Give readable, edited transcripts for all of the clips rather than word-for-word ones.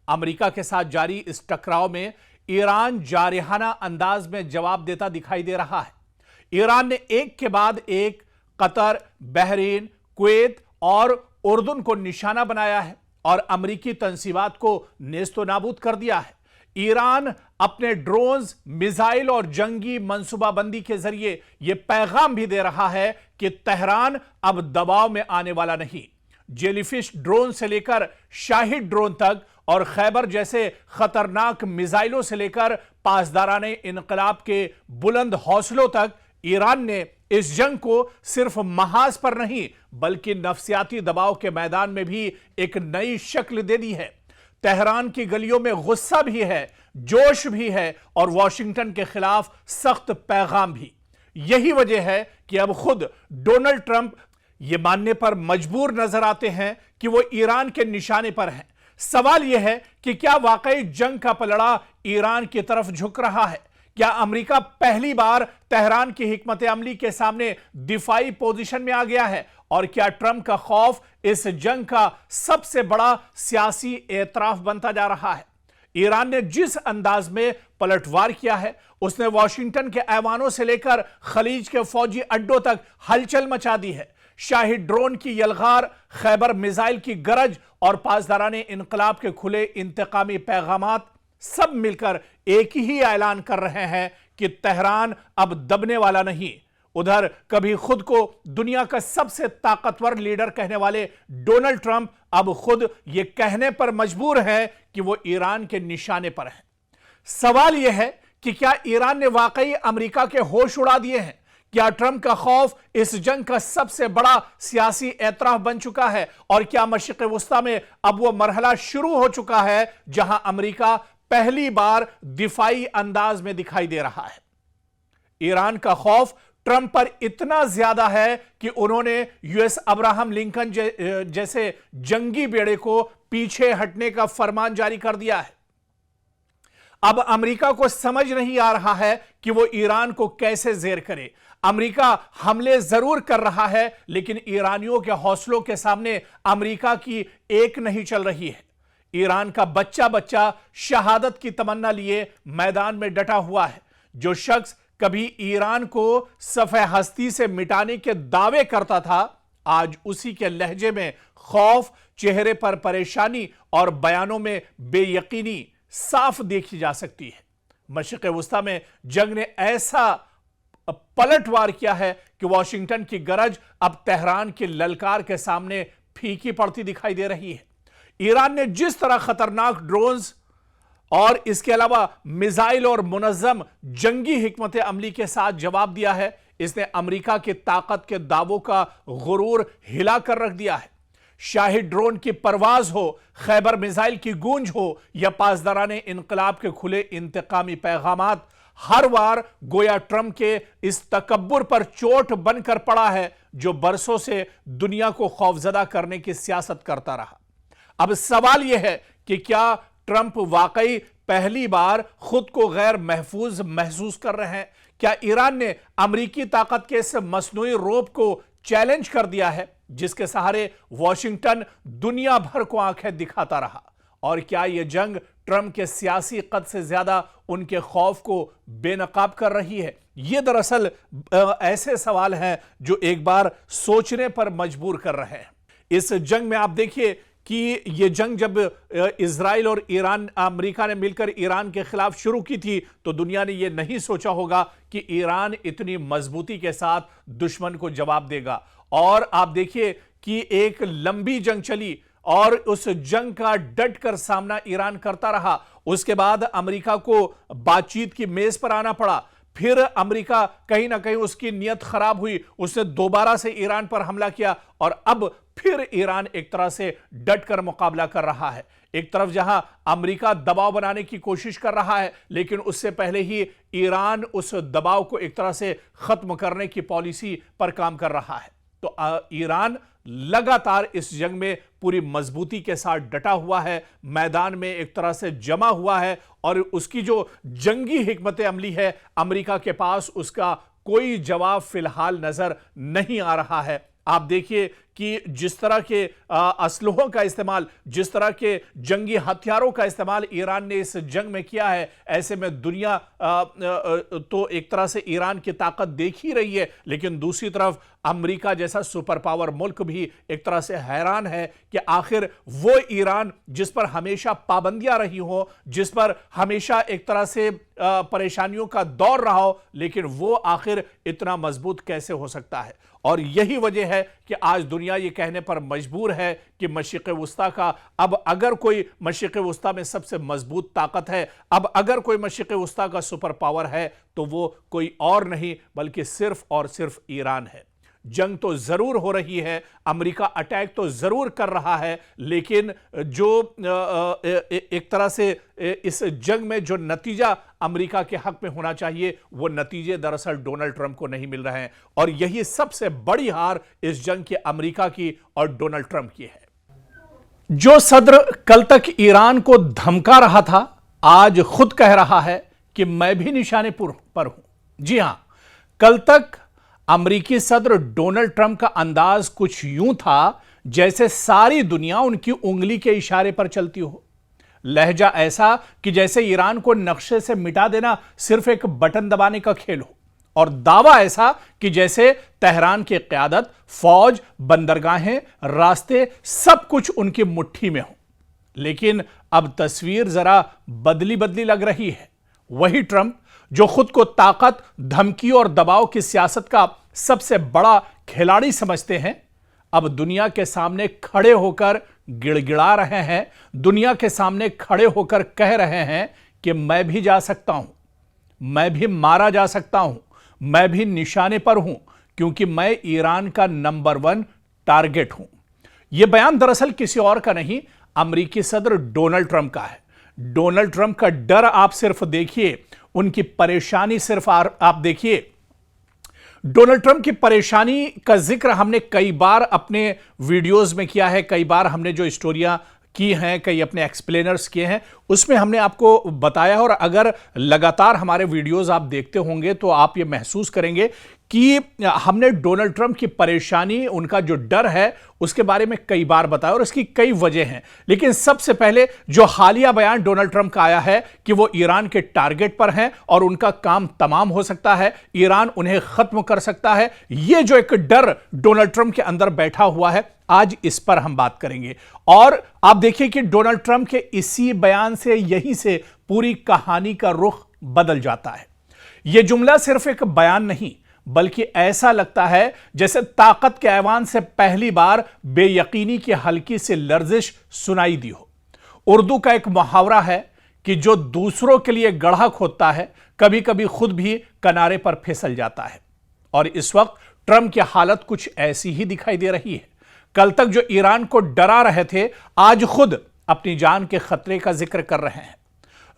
America के साथ जारी इस टकराव में ईरान जारहाना अंदाज में जवाब देता दिखाई दे रहा है। ईरान ने एक के बाद एक कतर, बहरीन, कुवैत और उर्दुन को निशाना बनाया है और अमेरिकी तंसीबात को नेस्तनाबूद कर दिया है। ईरान अपने ड्रोन्स, मिसाइल और जंगी मंसूबाबंदी के जरिए यह पैगाम भी दे रहा है कि तेहरान अब दबाव में आने वाला नहीं। जेलीफिश ड्रोन से लेकर शाहिद ड्रोन तक और खैबर जैसे खतरनाक मिसाइलों से लेकर पासदाराने इनकलाब के बुलंद हौसलों तक ईरान ने इस जंग को सिर्फ महाज पर नहीं बल्कि नफसियाती दबाव के मैदान में भी एक नई शक्ल दे दी है। तेहरान की गलियों में गुस्सा भी है, जोश भी है और वॉशिंगटन के खिलाफ सख्त पैगाम भी। यही वजह है कि अब खुद डोनाल्ड ट्रंप यह मानने पर मजबूर नजर आते हैं कि वो ईरान के निशाने पर हैं। सवाल यह है कि क्या वाकई जंग का पलड़ा ईरान की तरफ झुक रहा है? क्या अमेरिका पहली बार तेहरान की हिकमत अमली के सामने दिफाई पोजीशन में आ गया है? और क्या ट्रंप का खौफ इस जंग का सबसे बड़ा सियासी एतराफ बनता जा रहा है? ईरान ने जिस अंदाज में पलटवार किया है, उसने वॉशिंगटन के ऐवानों से लेकर खलीज के फौजी अड्डों तक हलचल मचा दी है। शाहिद ड्रोन की यलगार, खैबर मिसाइल की गरज और पासदाराने इनकलाब के खुले इंतकामी पैगामात सब मिलकर एक ही ऐलान कर रहे हैं कि तेहरान अब दबने वाला नहीं। उधर कभी खुद को दुनिया का सबसे ताकतवर लीडर कहने वाले डोनाल्ड ट्रंप अब खुद ये कहने पर मजबूर है कि वो ईरान के निशाने पर है। सवाल यह है कि क्या ईरान ने वाकई अमेरिका के होश उड़ा दिए हैं? क्या ट्रंप का खौफ इस जंग का सबसे बड़ा सियासी एतराफ बन चुका है? और क्या मशरिक़ वुस्ता में अब वो मरहला शुरू हो चुका है जहां अमेरिका पहली बार दिफाई अंदाज में दिखाई दे रहा है? ईरान का खौफ ट्रंप पर इतना ज्यादा है कि उन्होंने यूएस अब्राहम लिंकन जैसे जंगी बेड़े को पीछे हटने का फरमान जारी कर दिया है। अब अमेरिका को समझ नहीं आ रहा है कि वो ईरान को कैसे जेर करे। अमेरिका हमले जरूर कर रहा है, लेकिन ईरानियों के हौसलों के सामने अमेरिका की एक नहीं चल रही है। ईरान का बच्चा बच्चा शहादत की तमन्ना लिए मैदान में डटा हुआ है। जो शख्स कभी ईरान को सफ़े हस्ती से मिटाने के दावे करता था, आज उसी के लहजे में खौफ, चेहरे पर परेशानी और बयानों में बेयकीनी साफ देखी जा सकती है। मशरिक़ वुस्ता में जंग ने ऐसा पलटवार किया है कि वॉशिंगटन की गरज अब तेहरान की ललकार के सामने फीकी पड़ती दिखाई दे रही है। ईरान ने जिस तरह खतरनाक ड्रोन्स और इसके अलावा मिसाइल और मुनज़्ज़म जंगी हिकमत अमली के साथ जवाब दिया है, इसने अमेरिका की ताकत के दावों का गुरूर हिला कर रख दिया है। शाहिद ड्रोन की परवाज हो, खैबर मिसाइल की गूंज हो या पासदाराने इनकलाब के खुले इंतकामी पैगामात, हर बार गोया ट्रंप के इस तकब्बुर पर चोट बनकर पड़ा है जो बरसों से दुनिया को खौफजदा करने की सियासत करता रहा। अब सवाल यह है कि क्या ट्रंप वाकई पहली बार खुद को गैर महफूज महसूस कर रहे हैं? क्या ईरान ने अमेरिकी ताकत के इस मसनूई रोब को चैलेंज कर दिया है जिसके सहारे वॉशिंगटन दुनिया भर को आंखें दिखाता रहा? और क्या यह जंग ट्रंप के सियासी कद से ज्यादा उनके खौफ को बेनकाब कर रही है? ये दरअसल ऐसे सवाल हैं जो एक बार सोचने पर मजबूर कर रहे हैं। इस जंग में आप देखिए कि ये जंग जब इजराइल और ईरान, अमेरिका ने मिलकर ईरान के खिलाफ शुरू की थी तो दुनिया ने ये नहीं सोचा होगा कि ईरान इतनी मजबूती के साथ दुश्मन को जवाब देगा। और आप देखिए कि एक लंबी जंग चली और उस जंग का डट कर सामना ईरान करता रहा। उसके बाद अमेरिका को बातचीत की मेज पर आना पड़ा। फिर अमेरिका कहीं ना कहीं उसकी नीयत खराब हुई, उसने दोबारा से ईरान पर हमला किया और अब फिर ईरान एक तरह से डट कर मुकाबला कर रहा है। एक तरफ जहां अमेरिका दबाव बनाने की कोशिश कर रहा है, लेकिन उससे पहले ही ईरान उस दबाव को एक तरह से खत्म करने की पॉलिसी पर काम कर रहा है। तो ईरान लगातार इस जंग में पूरी मजबूती के साथ डटा हुआ है, मैदान में एक तरह से जमा हुआ है और उसकी जो जंगी हिकमत अमली है अमेरिका के पास उसका कोई जवाब फिलहाल नजर नहीं आ रहा है। आप देखिए कि जिस तरह के असलहों का इस्तेमाल, जिस तरह के जंगी हथियारों का इस्तेमाल ईरान ने इस जंग में किया है, ऐसे में दुनिया तो एक तरह से ईरान की ताकत देख ही रही है, लेकिन दूसरी तरफ अमेरिका जैसा सुपर पावर मुल्क भी एक तरह से हैरान है कि आखिर वो ईरान जिस पर हमेशा पाबंदियां रही हो, जिस पर हमेशा एक तरह से परेशानियों का दौर रहा हो, लेकिन वो आखिर इतना मजबूत कैसे हो सकता है। और यही वजह है कि आज दुनिया ये कहने पर मजबूर है कि मशरिक़ वुस्ता का, अब अगर कोई मशरिक़ वुस्ता में सबसे मजबूत ताकत है, अब अगर कोई मशरिक़ वुस्ता का सुपर पावर है, तो वो कोई और नहीं बल्कि सिर्फ और सिर्फ ईरान है। जंग तो जरूर हो रही है, अमेरिका अटैक तो जरूर कर रहा है, लेकिन जो एक तरह से इस जंग में जो नतीजा अमेरिका के हक में होना चाहिए, वो नतीजे दरअसल डोनाल्ड ट्रंप को नहीं मिल रहे हैं। और यही सबसे बड़ी हार इस जंग की अमेरिका की और डोनाल्ड ट्रंप की है। जो सदर कल तक ईरान को धमका रहा था, आज खुद कह रहा है कि मैं भी निशाने पर हूं। जी हां, कल तक अमेरिकी सदर डोनाल्ड ट्रंप का अंदाज कुछ यूं था जैसे सारी दुनिया उनकी उंगली के इशारे पर चलती हो। लहजा ऐसा कि जैसे ईरान को नक्शे से मिटा देना सिर्फ एक बटन दबाने का खेल हो, और दावा ऐसा कि जैसे तेहरान की क़यादत, फौज, बंदरगाहें, रास्ते सब कुछ उनकी मुट्ठी में हो। लेकिन अब तस्वीर जरा बदली बदली लग रही है। वही ट्रंप जो खुद को ताकत, धमकी और दबाव की सियासत का सबसे बड़ा खिलाड़ी समझते हैं, अब दुनिया के सामने खड़े होकर गिड़गिड़ा रहे हैं, दुनिया के सामने खड़े होकर कह रहे हैं कि मैं भी जा सकता हूं, मैं भी मारा जा सकता हूं, मैं भी निशाने पर हूं, क्योंकि मैं ईरान का नंबर 1 टारगेट हूं। यह बयान दरअसल किसी और का नहीं, अमेरिकी सदर डोनाल्ड ट्रंप का है। डोनाल्ड ट्रंप का डर आप सिर्फ देखिए, उनकी परेशानी सिर्फ आप देखिए। डोनाल्ड ट्रंप की परेशानी का जिक्र हमने कई बार अपने वीडियोस में किया है, कई बार हमने जो स्टोरियां की हैं, कई अपने एक्सप्लेनर्स किए हैं, उसमें हमने आपको बताया। और अगर लगातार हमारे वीडियोस आप देखते होंगे तो आप ये महसूस करेंगे कि हमने डोनाल्ड ट्रंप की परेशानी, उनका जो डर है, उसके बारे में कई बार बताया और इसकी कई वजह हैं। लेकिन सबसे पहले जो हालिया बयान डोनाल्ड ट्रंप का आया है कि वो ईरान के टारगेट पर हैं और उनका काम तमाम हो सकता है, ईरान उन्हें खत्म कर सकता है, ये जो एक डर डोनाल्ड ट्रंप के अंदर बैठा हुआ है, आज इस पर हम बात करेंगे। और आप देखिए कि डोनाल्ड ट्रंप के इसी बयान से, यहीं से पूरी कहानी का रुख बदल जाता है। यह जुमला सिर्फ एक बयान नहीं, बल्कि ऐसा लगता है जैसे ताकत के ऐवान से पहली बार बेयकीनी की हल्की सी लर्जिश सुनाई दी हो। उर्दू का एक मुहावरा है कि जो दूसरों के लिए गड्ढा खोदता है, कभी कभी खुद भी किनारे पर फिसल जाता है। और इस वक्त ट्रंप की हालत कुछ ऐसी ही दिखाई दे रही है। कल तक जो ईरान को डरा रहे थे, आज खुद अपनी जान के खतरे का जिक्र कर रहे हैं।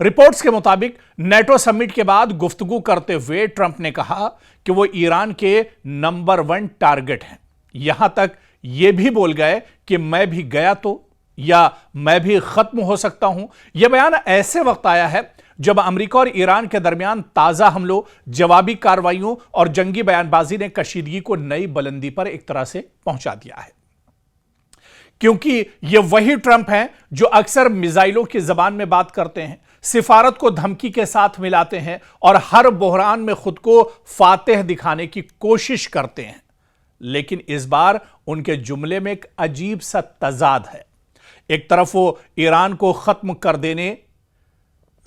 रिपोर्ट्स के मुताबिक नेटो समिट के बाद गुफ्तगू करते हुए ट्रंप ने कहा कि वो ईरान के नंबर 1 टारगेट हैं। यहां तक ये भी बोल गए कि मैं भी गया तो, या मैं भी खत्म हो सकता हूं। यह बयान ऐसे वक्त आया है जब अमेरिका और ईरान के दरमियान ताजा हमलों, जवाबी कार्रवाइयों और जंगी बयानबाजी ने कशीदगी को नई बुलंदी पर एक तरह से पहुंचा दिया है। क्योंकि ये वही ट्रंप हैं जो अक्सर मिसाइलों की जबान में बात करते हैं, सिफारत को धमकी के साथ मिलाते हैं और हर बहरान में खुद को फातेह दिखाने की कोशिश करते हैं। लेकिन इस बार उनके जुमले में एक अजीब सा तजाद है। एक तरफ वो ईरान को खत्म कर देने,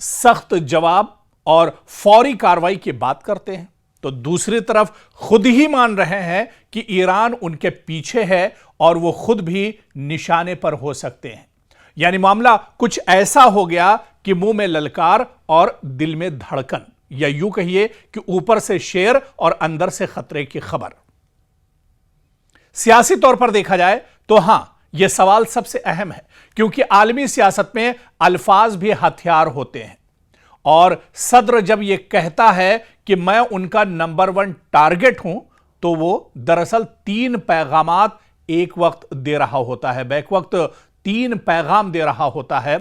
सख्त जवाब और फौरी कार्रवाई की बात करते हैं, तो दूसरी तरफ खुद ही मान रहे हैं कि ईरान उनके पीछे है और वो खुद भी निशाने पर हो सकते हैं। यानी मामला कुछ ऐसा हो गया कि मुंह में ललकार और दिल में धड़कन, या यूं कहिए कि ऊपर से शेर और अंदर से खतरे की खबर। सियासी तौर पर देखा जाए तो हां, यह सवाल सबसे अहम है, क्योंकि आलमी सियासत में अल्फाज भी हथियार होते हैं। और सदर जब यह कहता है कि मैं उनका नंबर 1 टारगेट हूं, तो वो दरअसल 3 पैगामात एक वक्त दे रहा होता है, बैक वक्त 3 पैगाम दे रहा होता है।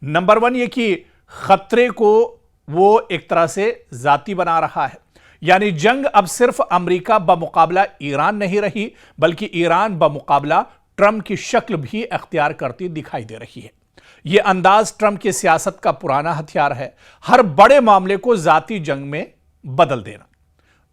नंबर 1 ये कि खतरे को वो एक तरह से जाती बना रहा है, यानी जंग अब सिर्फ अमेरिका बमुकाबला ईरान नहीं रही, बल्कि ईरान बमुकाबला ट्रंप की शक्ल भी अख्तियार करती दिखाई दे रही है। यह अंदाज ट्रंप की सियासत का पुराना हथियार है, हर बड़े मामले को जाती जंग में बदल देना।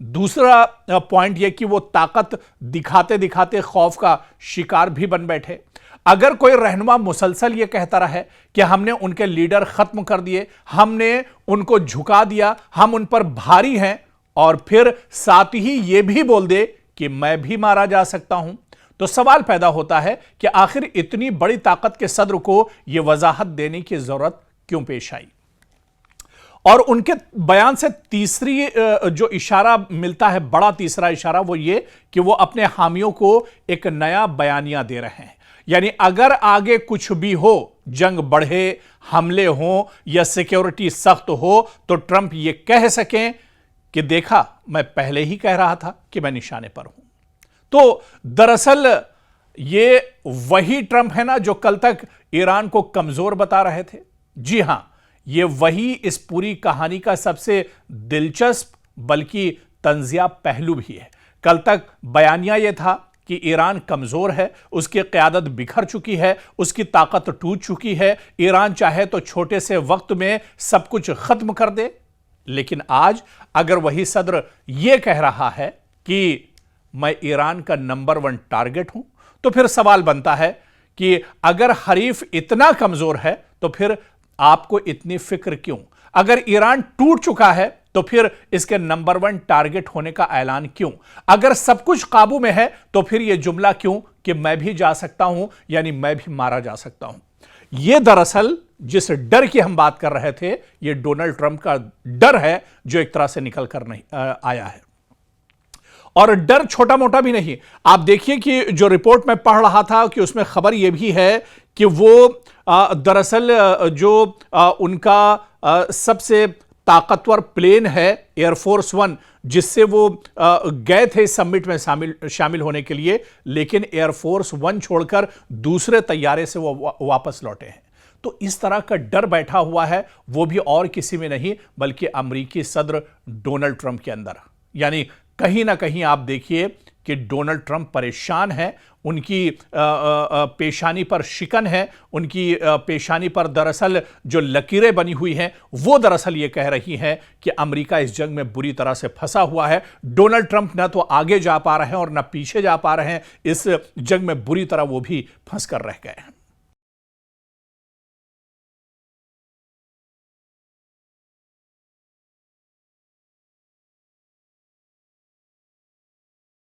दूसरा पॉइंट यह कि वो ताकत दिखाते दिखाते खौफ का शिकार भी बन बैठे। अगर कोई रहनुमा मुसलसल यह कहता रहा है कि हमने उनके लीडर खत्म कर दिए, हमने उनको झुका दिया, हम उन पर भारी हैं, और फिर साथ ही यह भी बोल दे कि मैं भी मारा जा सकता हूं, तो सवाल पैदा होता है कि आखिर इतनी बड़ी ताकत के सदर को यह वजाहत देने की जरूरत क्यों पेश आई। और उनके बयान से तीसरी जो इशारा मिलता है, बड़ा तीसरा इशारा, वो ये कि वो अपने हामियों को एक नया बयानिया दे रहे हैं। यानी अगर आगे कुछ भी हो, जंग बढ़े, हमले हों या सिक्योरिटी सख्त हो, तो ट्रंप ये कह सकें कि देखा, मैं पहले ही कह रहा था कि मैं निशाने पर हूं। तो दरअसल ये वही ट्रंप है ना जो कल तक ईरान को कमजोर बता रहे थे। जी हां, ये वही इस पूरी कहानी का सबसे दिलचस्प बल्कि तंजिया पहलू भी है। कल तक बयानिया यह था कि ईरान कमजोर है, उसकी क़यादत बिखर चुकी है, उसकी ताकत टूट चुकी है, ईरान चाहे तो छोटे से वक्त में सब कुछ खत्म कर दे। लेकिन आज अगर वही सदर यह कह रहा है कि मैं ईरान का नंबर 1 टारगेट हूं, तो फिर सवाल बनता है कि अगर हरीफ इतना कमजोर है तो फिर आपको इतनी फिक्र क्यों? अगर ईरान टूट चुका है तो फिर इसके नंबर 1 टारगेट होने का ऐलान क्यों? अगर सब कुछ काबू में है तो फिर यह जुमला क्यों कि मैं भी जा सकता हूं, यानी मैं भी मारा जा सकता हूं? यह दरअसल जिस डर की हम बात कर रहे थे, यह डोनाल्ड ट्रंप का डर है जो एक तरह से निकल कर नहीं आया है। और डर छोटा मोटा भी नहीं। आप देखिए कि जो रिपोर्ट मैं पढ़ रहा था कि उसमें खबर यह भी है कि वो दरअसल जो उनका सबसे ताकतवर प्लेन है एयरफोर्स 1, जिससे वो गए थे समिट में शामिल होने के लिए, लेकिन एयरफोर्स 1 छोड़कर दूसरे तैयारे से वो वापस लौटे हैं। तो इस तरह का डर बैठा हुआ है, वो भी और किसी में नहीं बल्कि अमेरिकी सदर डोनाल्ड ट्रंप के अंदर। यानी कहीं ना कहीं आप देखिए कि डोनाल्ड ट्रंप परेशान है, उनकी पेशानी पर शिकन है, उनकी पेशानी पर दरअसल जो लकीरें बनी हुई हैं वो दरअसल ये कह रही हैं कि अमेरिका इस जंग में बुरी तरह से फंसा हुआ है। डोनाल्ड ट्रंप न तो आगे जा पा रहे हैं और न पीछे जा पा रहे हैं, इस जंग में बुरी तरह वो भी फंस कर रह गए हैं।